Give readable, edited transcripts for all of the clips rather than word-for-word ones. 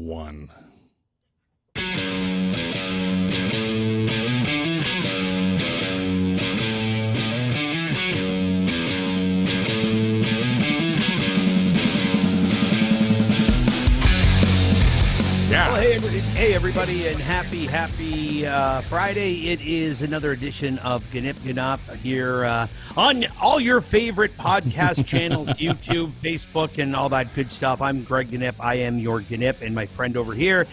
one. Yeah. Well, hey everybody, and happy Friday. It is another edition of Gnyp Gnop here on all your favorite podcast channels, YouTube, Facebook, and all that good stuff. I'm Greg Gnyp. I am your Gnyp, and my friend over here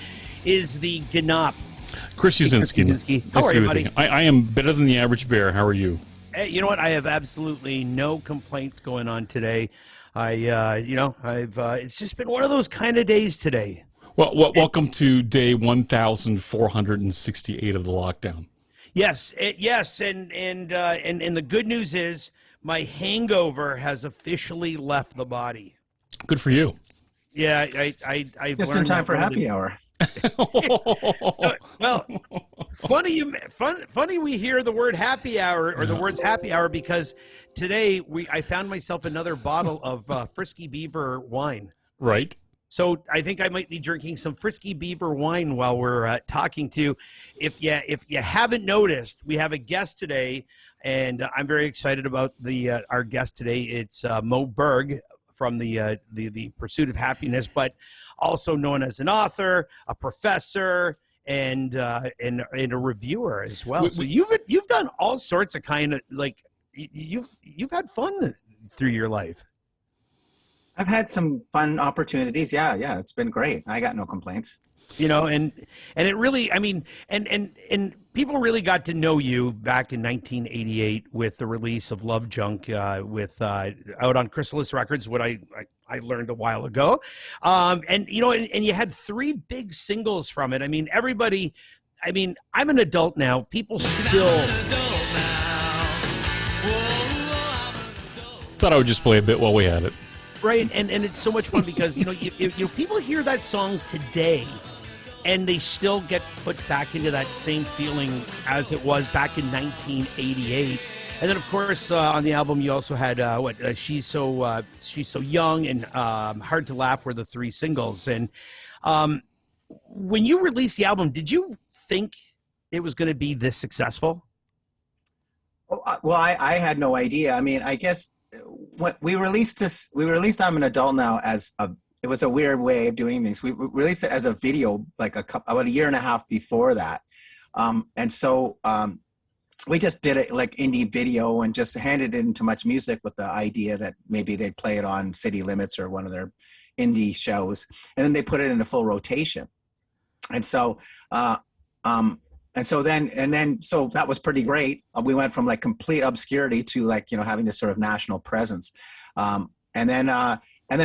is the Gnop. Chris Uzinski. How are you, buddy? I am better than the average bear. How are you? Hey, you know what? I have absolutely no complaints going on today. It's just been one of those kind of days today. Well, welcome to day 1,468 of the lockdown. Yes, and the good news is my hangover has officially left the body. Good for you. Yeah, I just in time for happy hour. Well, funny we hear the word happy hour or the words happy hour because today I found myself another bottle of Frisky Beaver wine. Right. So I think I might be drinking some Frisky Beaver wine while we're talking to. If you haven't noticed, we have a guest today, and I'm very excited about our guest today. It's Mo Berg from the Pursuit of Happiness, but also known as an author, a professor, and a reviewer as well. So you've done all sorts of kind of like you've had fun through your life. I've had some fun opportunities. Yeah, it's been great. I got no complaints. You know, and it really, I mean, and people really got to know you back in 1988 with the release of Love Junk out on Chrysalis Records, what I learned a while ago. And you had three big singles from it. I mean, I'm an adult now. People still Thought I would just play a bit while we had it. Right, and it's so much fun because people hear that song today, and they still get put back into that same feeling as it was back in 1988. And then, of course, on the album you also had She's So Young and Hard to Laugh were the three singles. And when you released the album, did you think it was going to be this successful? Well, I had no idea. I mean, I guess. When we released I'm an Adult Now it was a weird way of doing things. We released it as a video like about a year and a half before that. And so we just did it like indie video and just handed it into Much Music with the idea that maybe they'd play it on City Limits or one of their indie shows. And then they put it in a full rotation. And so, so that was pretty great. We went from like complete obscurity to like, having this sort of national presence. And then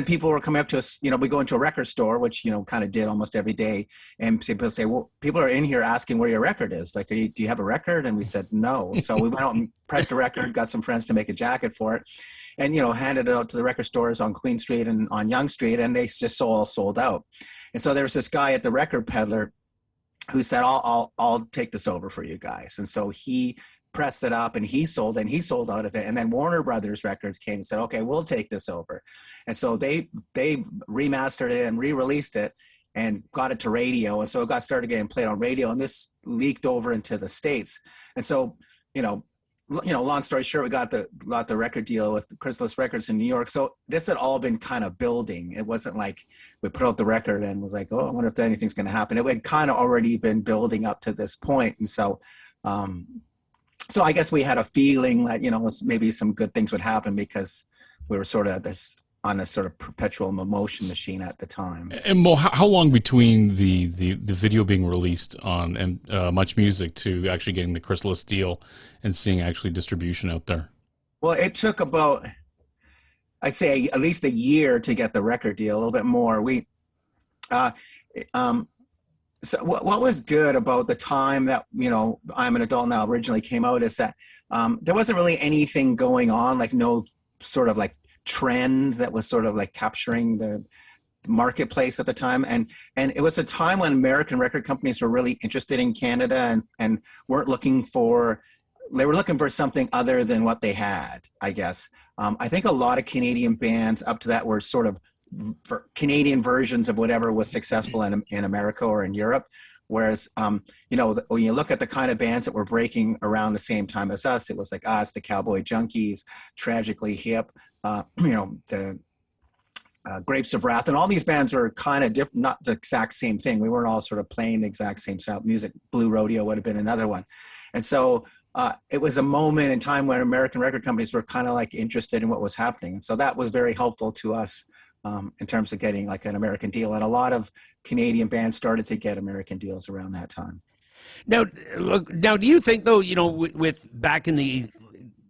people were coming up to us, we go into a record store, which, kind of did almost every day. And people say, well, people are in here asking where your record is. Like, do you have a record? And we said, no. So we went out and pressed a record, got some friends to make a jacket for it and, handed it out to the record stores on Queen Street and on Yonge Street. And they just all sold out. And so there was this guy at the record peddler who said, I'll take this over for you guys. And so he pressed it up and he sold out of it. And then Warner Brothers Records came and said, okay, we'll take this over. And so they remastered it and re-released it and got it to radio. And so it got started getting played on radio, and this leaked over into the States. And so, long story short, we got the record deal with Chrysalis Records in New York. So this had all been kind of building. It wasn't like we put out the record and was like, oh, I wonder if anything's going to happen. It had kind of already been building up to this point. And so, so I guess we had a feeling that, maybe some good things would happen because we were sort of on a sort of perpetual motion machine at the time. And Mo, how long between the video being released on Much Music to actually getting the Chrysalis deal and seeing actually distribution out there? Well, it took about, I'd say at least a year to get the record deal, a little bit more. So what was good about the time that, I'm an Adult Now originally came out is that there wasn't really anything going on, like no sort of like trend that was sort of like capturing the marketplace at the time. And it was a time when American record companies were really interested in Canada and weren't looking for, they were looking for something other than what they had, I guess. I think a lot of Canadian bands up to that were sort of Canadian versions of whatever was successful in America or in Europe. Whereas, you know, when you look at the kind of bands that were breaking around the same time as us, it was like us, the Cowboy Junkies, Tragically Hip, you know, the Grapes of Wrath, and all these bands were kind of different, not the exact same thing. We weren't all sort of playing the exact same style of music. Blue Rodeo would have been another one. And so it was a moment in time when American record companies were kind of like interested in what was happening. And so that was very helpful to us in terms of getting like an American deal. And a lot of Canadian bands started to get American deals around that time. Now, do you think though, you know, with back in the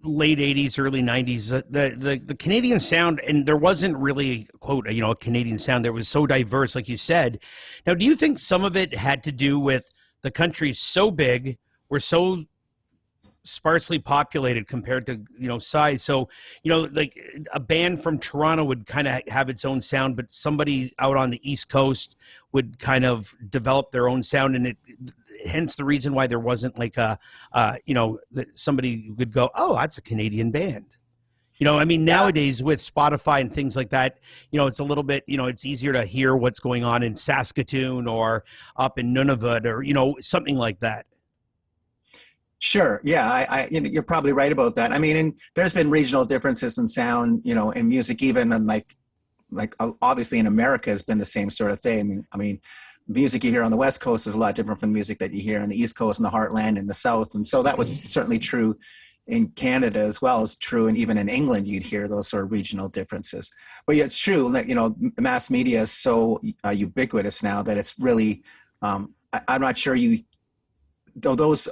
late 80s, early 90s, the Canadian sound, and there wasn't really, quote, you know, a Canadian sound that was so diverse, like you said. Now, do you think some of it had to do with the country so big, we're so sparsely populated compared to, you know, size? So, you know, like a band from Toronto would kind of have its own sound, but somebody out on the East Coast would kind of develop their own sound, and hence the reason why there wasn't like you know, somebody would go, oh, that's a Canadian band. You know, I mean, nowadays with Spotify and things like that, you know, it's a little bit, you know, it's easier to hear what's going on in Saskatoon or up in Nunavut or, you know, something like that. Sure. Yeah, you know, you're probably right about that. I mean, and there's been regional differences in sound, you know, in music, even, and like obviously in America has been the same sort of thing. I mean, music you hear on the West Coast is a lot different from music that you hear on the East Coast and the Heartland and the South. And so that was certainly true in Canada as well as true. And even in England, you'd hear those sort of regional differences. But yeah, it's true that, you know, mass media is so ubiquitous now that it's really, I'm not sure though those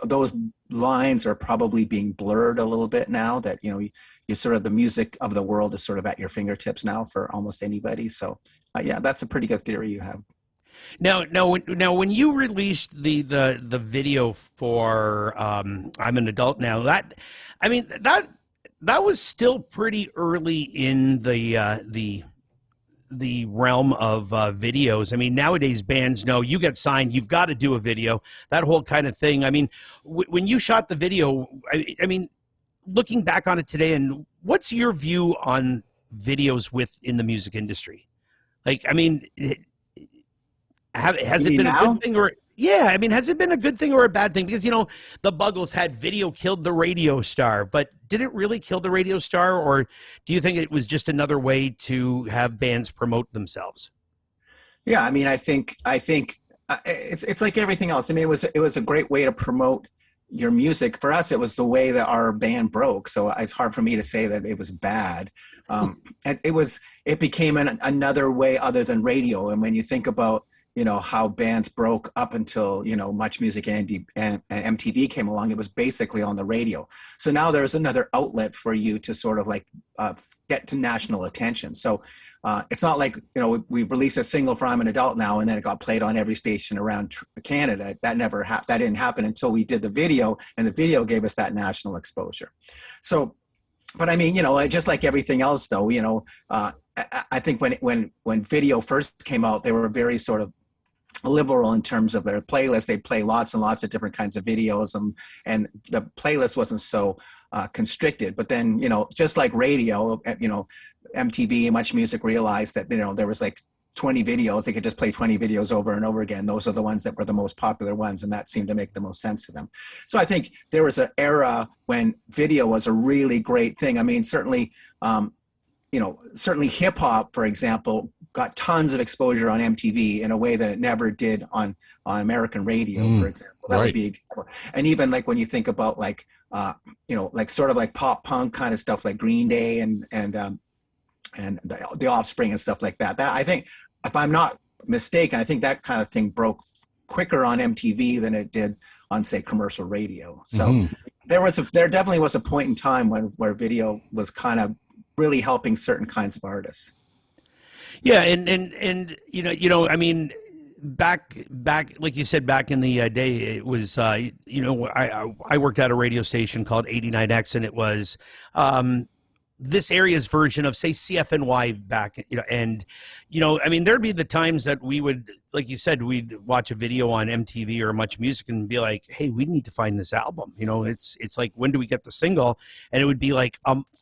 lines are probably being blurred a little bit now that, you know, you sort of, the music of the world is sort of at your fingertips now for almost anybody. So yeah, that's a pretty good theory you have. Now, when you released the video for I'm an Adult Now, that was still pretty early in the realm of videos. I mean, nowadays bands know you get signed, you've got to do a video, that whole kind of thing. I mean, when you shot the video, I mean, looking back on it today, and what's your view on videos within the music industry? Like, I mean, has it been a good thing or? Yeah, I mean, has it been a good thing or a bad thing? Because, you know, the Buggles had video killed the radio star, but did it really kill the radio star? Or do you think it was just another way to have bands promote themselves? Yeah, I mean, I think it's like everything else. I mean, it was a great way to promote your music. For us, it was the way that our band broke. So it's hard for me to say that it was bad. And it became another way other than radio. And when you think about, you know, how bands broke up until, you know, Much Music and MTV came along, it was basically on the radio. So now there's another outlet for you to sort of like get to national attention. So it's not like, you know, we released a single for I'm an Adult Now and then it got played on every station around Canada. That didn't happen until we did the video, and the video gave us that national exposure. So, but I mean, you know, just like everything else though, you know, I think when video first came out, they were very sort of liberal in terms of their playlist. They play lots and lots of different kinds of videos, and the playlist wasn't so constricted. But then, you know, just like radio, you know, MTV and Much Music realized that, you know, there was like 20 videos. They could just play 20 videos over and over again. Those are the ones that were the most popular ones, and that seemed to make the most sense to them. So I think there was an era when video was a really great thing. I mean, certainly, you know, certainly hip hop, for example, got tons of exposure on MTV in a way that it never did on American radio, for example. That would be, and even like when you think about like, you know, like sort of like pop punk kind of stuff like Green Day and the Offspring and stuff like that. That, I think, if I'm not mistaken, I think that kind of thing broke quicker on MTV than it did on, say, commercial radio. So there definitely was a point in time where video was kind of really helping certain kinds of artists. Yeah, and you know, I mean, back like you said, back in the day, it was you know, I worked at a radio station called 89X, and it was this area's version of, say, CFNY back, and, I mean, there'd be the times that we would, like you said, we'd watch a video on MTV or Much Music and be like, hey, we need to find this album. It's like, when do we get the single? And it would be like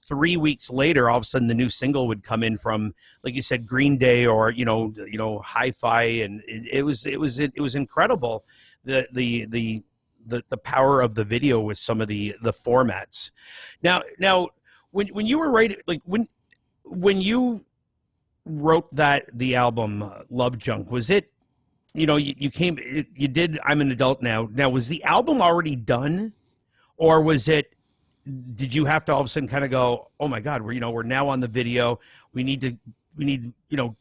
3 weeks later, all of a sudden the new single would come in from, like you said, Green Day or, Hi-Fi. And it was incredible. The power of the video with some of the formats. Now, when you were writing, like when you wrote the album Love Junk, was it, you did I'm an Adult Now. Now, was the album already done, or did you have to all of a sudden kind of go, oh my God, we're now on the video. We need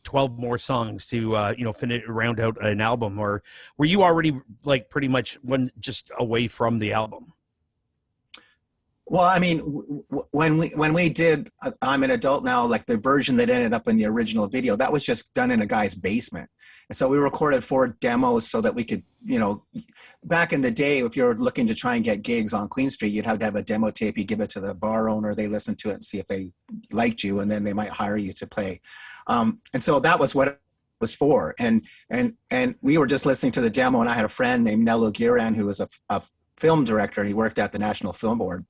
12 more songs to finish round out an album, or were you already like pretty much just away from the album? Well, I mean, when we did I'm an Adult Now, like the version that ended up in the original video, that was just done in a guy's basement. And so we recorded 4 demos so that we could, back in the day, if you're looking to try and get gigs on Queen Street, you'd have to have a demo tape. You give it to the bar owner, they listen to it and see if they liked you, and then they might hire you to play. And so that was what it was for. And we were just listening to the demo, and I had a friend named Nello Giran, who was a film director. He worked at the National Film Board.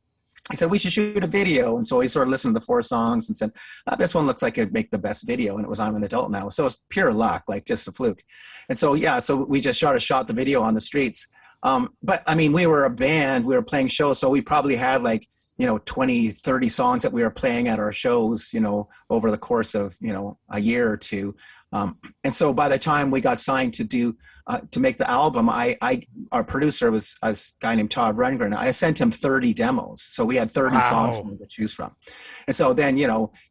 He said, we should shoot a video. And so he sort of listened to the 4 songs and said, this one looks like it'd make the best video. And it was I'm an Adult Now. So it's pure luck, like just a fluke. And so, so we just shot the video on the streets. But I mean, we were a band, we were playing shows. So we probably had like, 20, 30 songs that we were playing at our shows, over the course of, a year or two. And so by the time we got signed to make the album, our producer was a guy named Todd Rundgren. I sent him 30 demos. So we had 30 songs to choose from. And so then,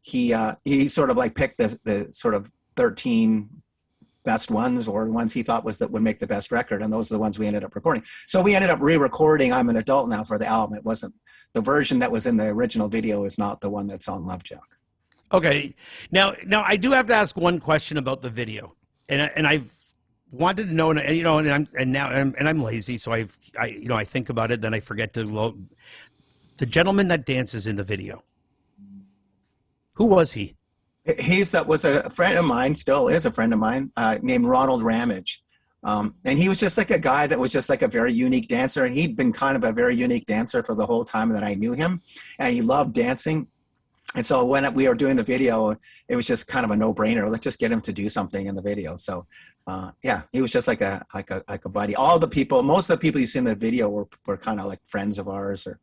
he sort of like picked the sort of 13 best ones, or ones he thought would make the best record. And those are the ones we ended up recording. So we ended up re-recording I'm an Adult Now for the album. It wasn't the version that was in the original video, is not the one that's on Love Junk. Okay. Now I do have to ask one question about the video, and I've wanted to know, and I'm lazy, so I think about it, then I forget to load. The gentleman that dances in the video, who was he? Was a friend of mine, still is a friend of mine, named Ronald Ramage. And he was just like a guy that was just like a very unique dancer. And he'd been kind of a very unique dancer for the whole time that I knew him. And he loved dancing. And so when we were doing the video, it was just kind of a no-brainer. Let's just get him to do something in the video. So he was just like a buddy. Most of the people you see in the video were kind of like friends of ours, or,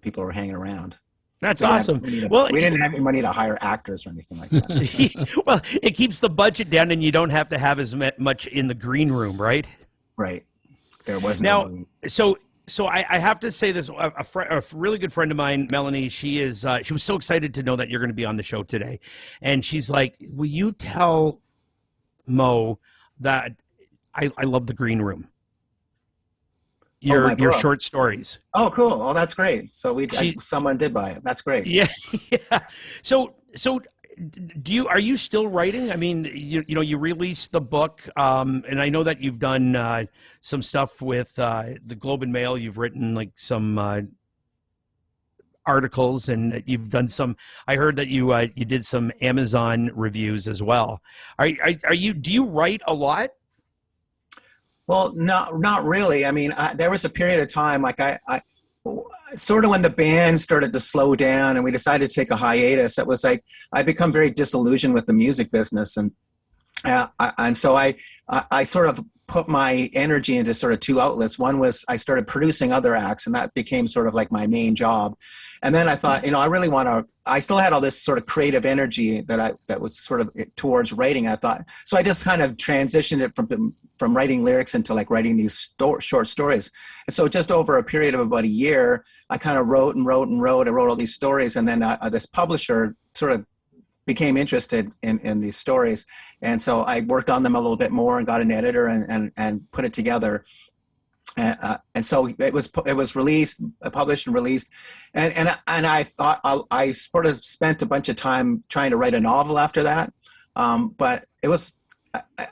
people who were hanging around. That's awesome. We didn't have any money to hire actors or anything like that. Well, it keeps the budget down, and you don't have to have as much in the green room, right? Right. There was no. So I have to say this: a really good friend of mine, Melanie. She was so excited to know that you're going to be on the show today, and she's like, "Will you tell Mo that I love the green room? Your short stories." Oh, cool. Oh, that's great. So someone did buy it. That's great. Yeah. Yeah. So are you still writing? I mean, you released the book, and I know that you've done some stuff with the Globe and Mail. You've written like some articles, and you've done some. I heard that you did some Amazon reviews as well. Do you write a lot? Well, not really. I mean, there was a period of time, like I sort of when the band started to slow down and we decided to take a hiatus, it was like I become very disillusioned with the music business, and so I sort of put my energy into sort of 2 outlets. One was I started producing other acts, and that became sort of like my main job. And then I thought, I really want to. I still had all this sort of creative energy that was sort of towards writing. I thought, so I just kind of transitioned it from writing lyrics into like writing these short stories. And so just over a period of about a year, I kind of wrote and wrote and wrote. I wrote all these stories, and then this publisher sort of became interested in these stories. And so I worked on them a little bit more and got an editor and put it together. And so it was released, published and released. And I thought I sort of spent a bunch of time trying to write a novel after that. But it was,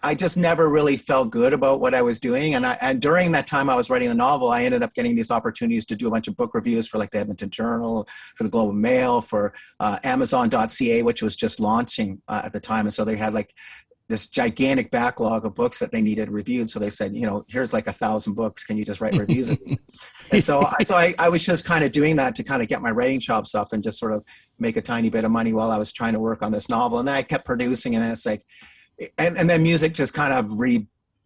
I just never really felt good about what I was doing. And during that time I was writing the novel, I ended up getting these opportunities to do a bunch of book reviews for like the Edmonton Journal, for the Globe and Mail, for Amazon.ca, which was just launching at the time. And so they had like this gigantic backlog of books that they needed reviewed. So they said, you know, here's like 1,000 books. Can you just write reviews of these? And so I was just kind of doing that to kind of get my writing chops up and just sort of make a tiny bit of money while I was trying to work on this novel. And then I kept producing, and then it's like, and then music just kind of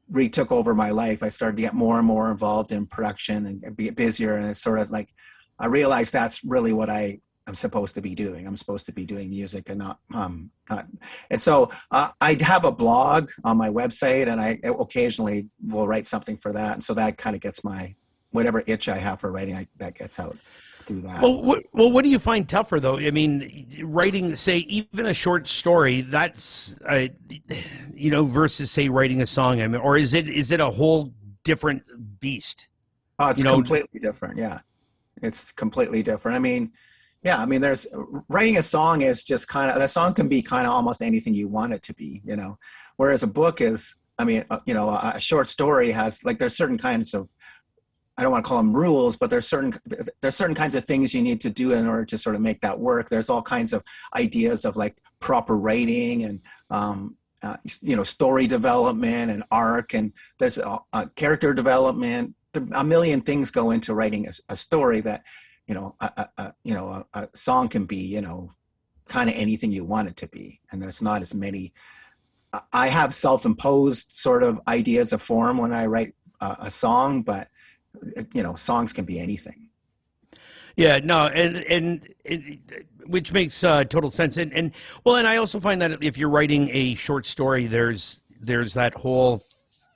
retook over my life. I started to get more and more involved in production and be busier. And it's sort of like, I realized that's really what I'm supposed to be doing. I'm supposed to be doing music and not. And so I have a blog on my website, and I occasionally will write something for that. And so that kind of gets my, whatever itch I have for writing, that gets out through that. Well, what do you find tougher though? I mean, writing, say, even a short story, that's, you know, versus say writing a song. I mean, or is it a whole different beast? Oh, it's completely different. Yeah, it's completely different. I mean, yeah, I mean, there's writing a song is just kind of, the song can be kind of almost anything you want it to be, you know, whereas a book is, I mean, you know, a short story has like, there's certain kinds of, I don't want to call them rules, but there's certain kinds of things you need to do in order to sort of make that work. There's all kinds of ideas of like proper writing and, you know, story development and arc, and there's character development. A million things go into writing a story that, you know, a song can be, you know, kind of anything you want it to be. And there's not as many. I have self-imposed sort of ideas of form when I write a song, but you know, songs can be anything. Yeah, no, and which makes total sense. And well, and I also find that if you're writing a short story, there's that whole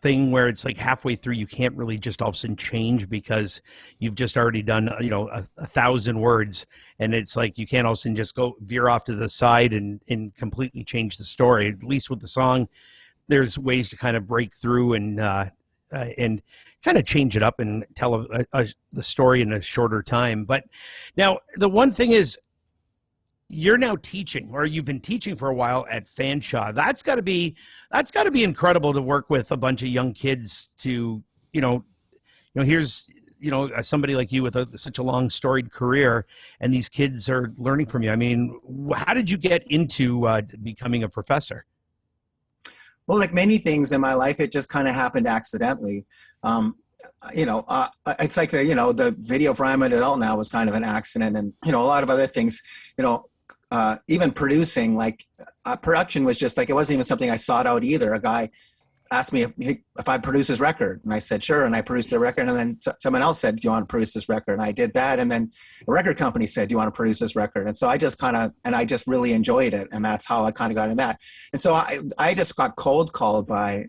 thing where it's like halfway through you can't really just all of a sudden change because you've just already done, you know, 1,000 words, and it's like you can't all of a sudden just go veer off to the side and completely change the story. At least with the song, there's ways to kind of break through and kind of change it up and tell the story in a shorter time. But now the one thing is, you're now teaching, or you've been teaching for a while at Fanshawe. That's got to be incredible to work with a bunch of young kids to, you know, here's, you know, somebody like you with such a long storied career, and these kids are learning from you. I mean, how did you get into becoming a professor? Well, like many things in my life, it just kind of happened accidentally. You know, it's like the video for I'm an Adult Now was kind of an accident, and you know, a lot of other things. You know, even producing, like production was just like, it wasn't even something I sought out either. A guy asked me if I'd produce his record, and I said sure, and I produced the record. And then someone else said, "Do you want to produce this record?" And I did that. And then a record company said, "Do you want to produce this record?" And so I just I just really enjoyed it, and that's how I kind of got in that. And so I just got cold called by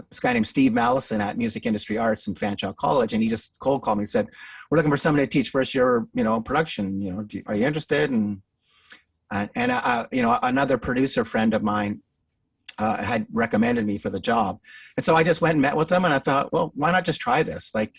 this guy named Steve Mallison at Music Industry Arts in Fanshawe College, and he just cold called me and said, "We're looking for somebody to teach first year, you know, production. You know, are you interested?" And you know, another producer friend of mine had recommended me for the job, and so I just went and met with them, and I thought, well, why not just try this? Like,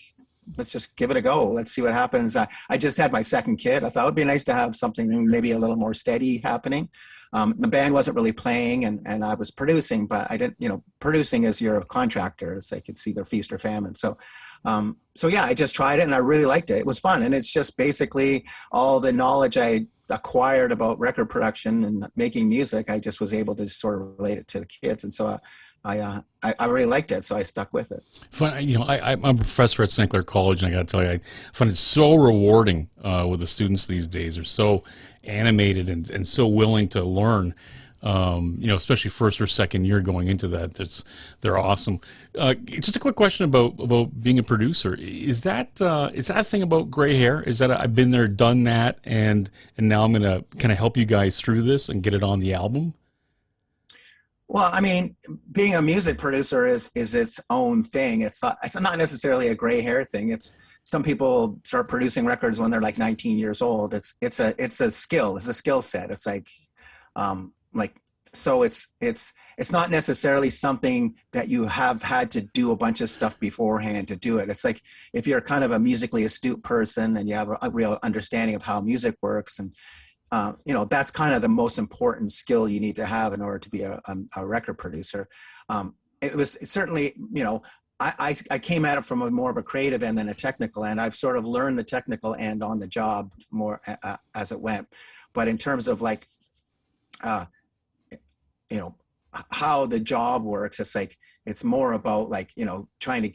let's just give it a go. Let's see what happens. I just had my second kid. I thought it would be nice to have something maybe a little more steady happening. The band wasn't really playing, and I was producing, but I didn't, you know, producing is you're a contractor. It's like it's either feast or famine. So yeah, I just tried it, and I really liked it. It was fun. And it's just basically all the knowledge I acquired about record production and making music. I just was able to sort of relate it to the kids. And so I really liked it, so I stuck with it. Fun, you know, I'm a professor at St. Clair College, and I got to tell you, I find it so rewarding with the students these days. They're so animated and so willing to learn. You know, especially first or second year going into that, they're awesome. Just a quick question about being a producer. Is that a thing about gray hair? Is that I've been there, done that, and now I'm gonna kind of help you guys through this and get it on the album? Well, I mean, being a music producer is its own thing. It's not necessarily a gray hair thing. It's some people start producing records when they're like 19 years old. It's a skill. It's a skill set. It's like so it's not necessarily something that you have had to do a bunch of stuff beforehand to do it. It's like if you're kind of a musically astute person and you have a real understanding of how music works, and that's kind of the most important skill you need to have in order to be a record producer. It certainly, I came at it from more of a creative end than a technical end. I've sort of learned the technical end on the job more as it went. But in terms of like, how the job works, it's more about like, trying to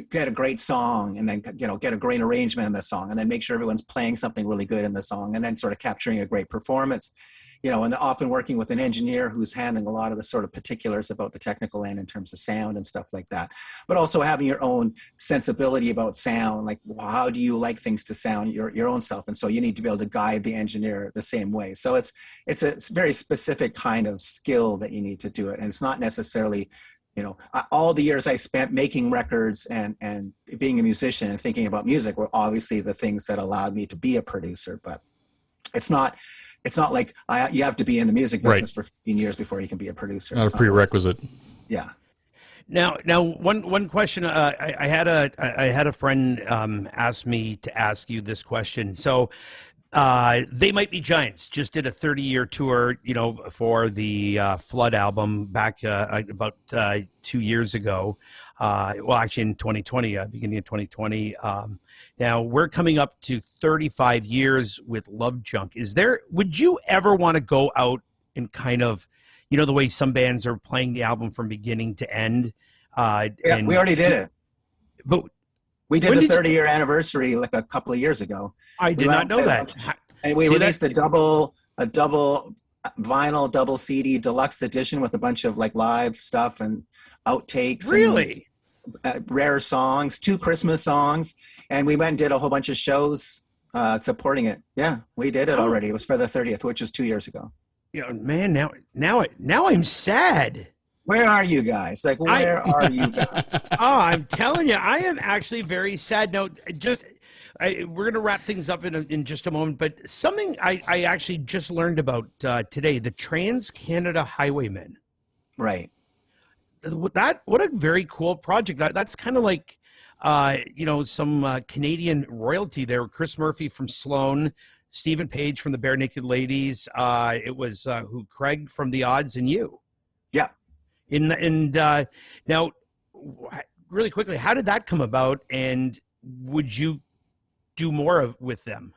get a great song and then, get a great arrangement in the song and then make sure everyone's playing something really good in the song and then sort of capturing a great performance, and often working with an engineer who's handling a lot of the sort of particulars about the technical end in terms of sound and stuff like that. But also having your own sensibility about sound, like how do you like things to sound your own self? And so you need to be able to guide the engineer the same way. So it's a very specific kind of skill that you need to do it. And it's not necessarily, all the years I spent making records and being a musician and thinking about music were obviously the things that allowed me to be a producer. But it's not like you have to be in the music business for 15 years before you can be a producer. Not a prerequisite. Yeah. Now, one question. I had a friend ask me to ask you this question. So, They Might Be Giants just did a 30-year tour, for the Flood album back about 2 years ago. Well, actually in 2020, beginning of 2020. Now we're coming up to 35 years with Love Junk. Would you ever want to go out and kind of, the way some bands are playing the album from beginning to end? And we already did it. But we did the 30-year anniversary like a couple of years ago. I did not know that. And we released a double vinyl, double CD deluxe edition with a bunch of like live stuff and outtakes. Really? And, rare songs, 2 Christmas songs. And we went and did a whole bunch of shows supporting it. Yeah, we did it already. It was for the 30th, which was 2 years ago. Man, now I'm sad. Where are you guys? Like, where are you guys? I'm telling you, I am actually very sad. No, we're going to wrap things up in just a moment, but something I actually just learned about today, the Trans-Canada Highwaymen. Right. What a very cool project. That's kind of like, some Canadian royalty there. Chris Murphy from Sloan, Stephen Page from the Bare Naked Ladies. It was Craig from The Odds and you. Yeah. Now, really quickly, how did that come about, and would you do more with them?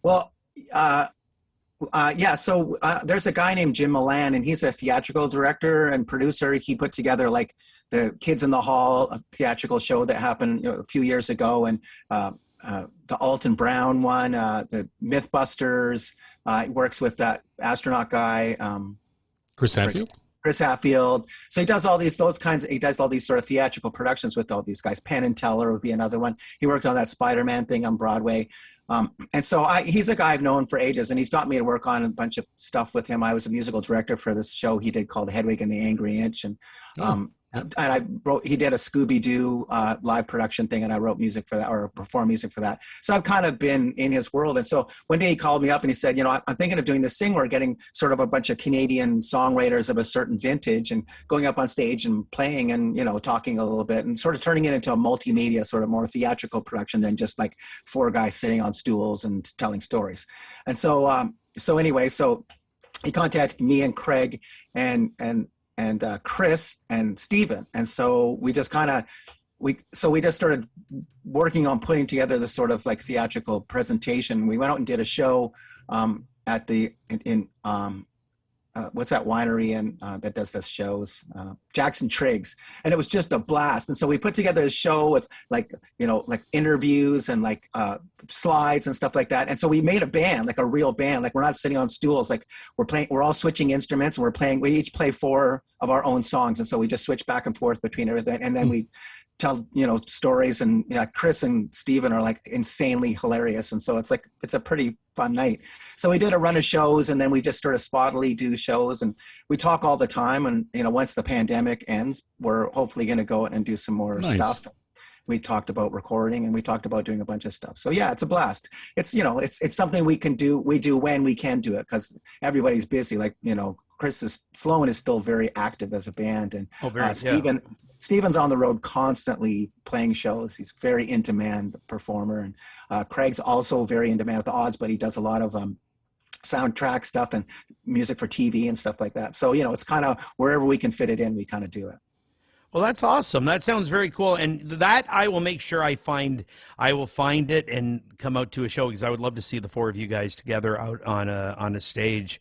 Well, yeah. So there's a guy named Jim Milan, and he's a theatrical director and producer. He put together like the Kids in the Hall, a theatrical show that happened a few years ago, and the Alton Brown one, the Mythbusters. He works with that astronaut guy, Chris Hadfield. Chris Hatfield. So he does all these sort of theatrical productions with all these guys. Penn and Teller would be another one. He worked on that Spider-Man thing on Broadway. And so he's a guy I've known for ages, and he's got me to work on a bunch of stuff with him. I was a musical director for this show he did called Hedwig and the Angry Inch. And he did a Scooby-Doo live production thing, and I wrote music for that, or performed music for that. So I've kind of been in his world. And so one day he called me up and he said, I'm thinking of doing this thing where we're getting sort of a bunch of Canadian songwriters of a certain vintage and going up on stage and playing and, talking a little bit and sort of turning it into a multimedia, sort of more theatrical production than just like 4 guys sitting on stools and telling stories. And so, so he contacted me and Craig and Chris and Steven. And so we just started working on putting together this sort of like theatrical presentation. We went out and did a show what's that winery that does this shows, Jackson Triggs, and it was just a blast. And so we put together a show with like interviews and like slides and stuff like that. And so we made a band, like a real band. Like we're not sitting on stools. Like we're all switching instruments, and we each play 4 of our own songs. And so we just switch back and forth between everything. And then we tell stories, and Chris and Steven are like insanely hilarious, and so it's a pretty fun night. So we did a run of shows, and then we just sort of spottily do shows, and we talk all the time. And once the pandemic ends, we're hopefully going to go and do some more stuff. We talked about recording, and we talked about doing a bunch of stuff. So yeah, it's a blast. It's it's something we can do. We do when we can do it, because everybody's busy. Like Sloan is still very active as a band, and Steven's on the road constantly playing shows. He's very in demand performer, and Craig's also very in demand at the Odds, but he does a lot of soundtrack stuff and music for TV and stuff like that. So, it's kind of wherever we can fit it in, we kind of do it. Well, that's awesome. That sounds very cool. And that I will make sure I will find it and come out to a show, because I would love to see the four of you guys together out on a stage.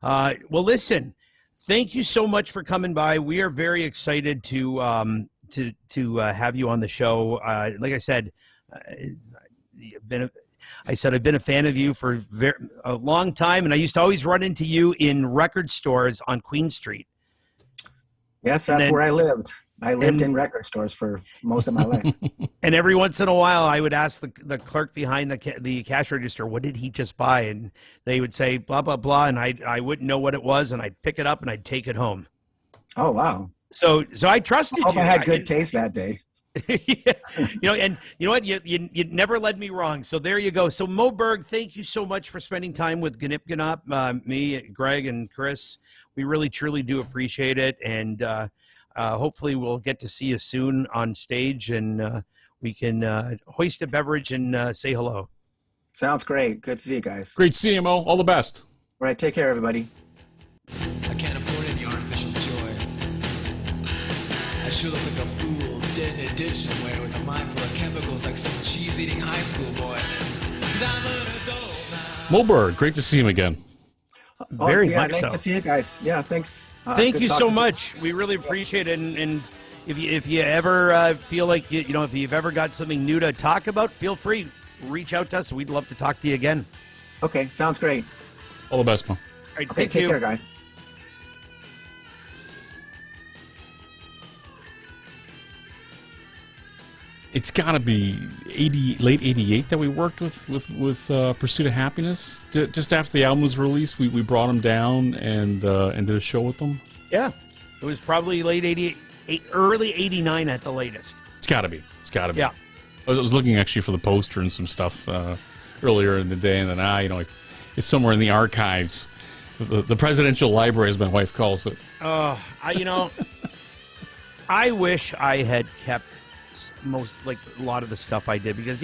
Well, listen, thank you so much for coming by. We are very excited to have you on the show. Like I said, I've been a fan of you for a long time, and I used to always run into you in record stores on Queen Street. Yes, that's where I lived. I lived in record stores for most of my life. And every once in a while, I would ask the clerk behind the cash register, what did he just buy? And they would say, blah, blah, blah. And I wouldn't know what it was. And I'd pick it up and I'd take it home. Oh, wow. So I trusted you. I had good taste that day. Yeah. And you know what? You never led me wrong. So there you go. So Mo Berg, thank you so much for spending time with Gnyp Gnop, me, Greg, and Chris. We really, truly do appreciate it. And hopefully we'll get to see you soon on stage, and we can hoist a beverage and say hello. Sounds great. Good to see you guys. Great seeing you, Mo. All the best. All right. Take care, everybody. I can't afford any artificial joy. I should look like a fool, dead in a ditch somewhere with a mind full of chemicals like some cheese-eating high school boy. 'Cause I'm an adult now. Mo Berg, great to see him again. Very much nice so. to see you guys. Yeah, thanks. Thank you so talking. much. We really appreciate it. And if you ever feel like, if you've ever got something new to talk about, feel free. Reach out to us. We'd love to talk to you again. Okay, sounds great. All the best, Mo. All right, Okay, thank take you. care, guys. It's got to be late '88 that we worked with Pursuit of Happiness. Just after the album was released, we brought them down and did a show with them. Yeah, it was probably late '88, early '89 at the latest. It's got to be. It's got to be. Yeah. I was looking actually for the poster and some stuff earlier in the day, and then it's somewhere in the archives. The presidential library, as my wife calls it. I wish I had kept a lot of the stuff I did, because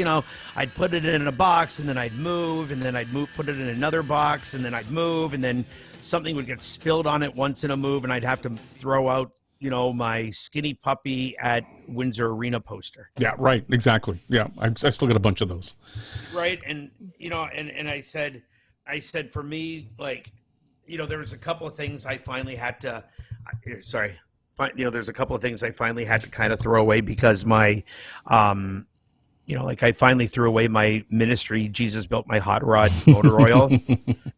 I'd put it in a box and then I'd move, and then put it in another box, and then I'd move, and then something would get spilled on it once in a move, and I'd have to throw out my Skinny Puppy at Windsor Arena poster. Yeah, right, exactly. Yeah, I still got a bunch of those. Right, and and I said for me, there was a couple of things I finally had to. There's a couple of things I finally had to kind of throw away, because my, I finally threw away my ministry, Jesus Built My Hot Rod motor oil,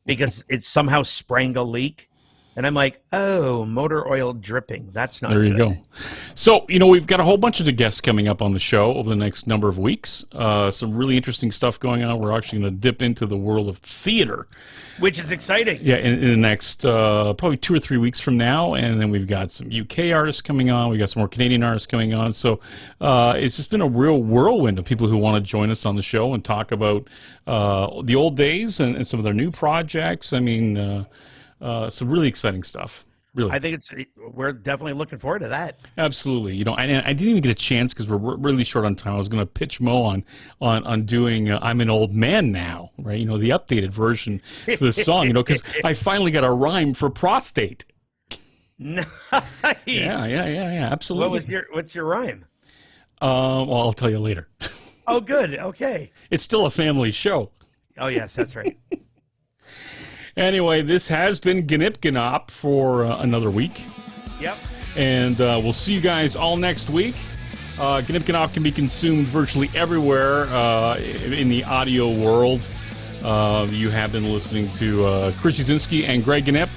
because it somehow sprang a leak. And I'm like, oh, motor oil dripping. That's not There you good. go. So, we've got a whole bunch of guests coming up on the show over the next number of weeks. Some really interesting stuff going on. We're actually going to dip into the world of theater. Which is exciting. Yeah, in the next probably 2 or 3 weeks from now. And then we've got some UK artists coming on. We've got some more Canadian artists coming on. So it's just been a real whirlwind of people who want to join us on the show and talk about the old days and some of their new projects. I mean, some really exciting stuff. Really, I think we're definitely looking forward to that. Absolutely. And I didn't even get a chance because we're really short on time. I was going to pitch Mo on doing I'm an Old Man Now, right? The updated version to the song, because I finally got a rhyme for prostate. Nice. Yeah, absolutely. What's your rhyme? Well, I'll tell you later. Oh, good. Okay. It's still a family show. Oh, yes, that's right. Anyway, this has been Gnyp Gnop for another week. Yep. And we'll see you guys all next week. Gnyp Gnop can be consumed virtually everywhere in the audio world. You have been listening to Chris Yazinski and Greg Gnyp.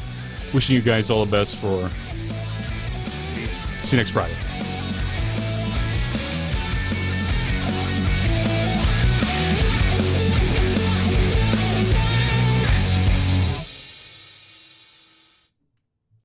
Wishing you guys all the best for... Peace. See you next Friday.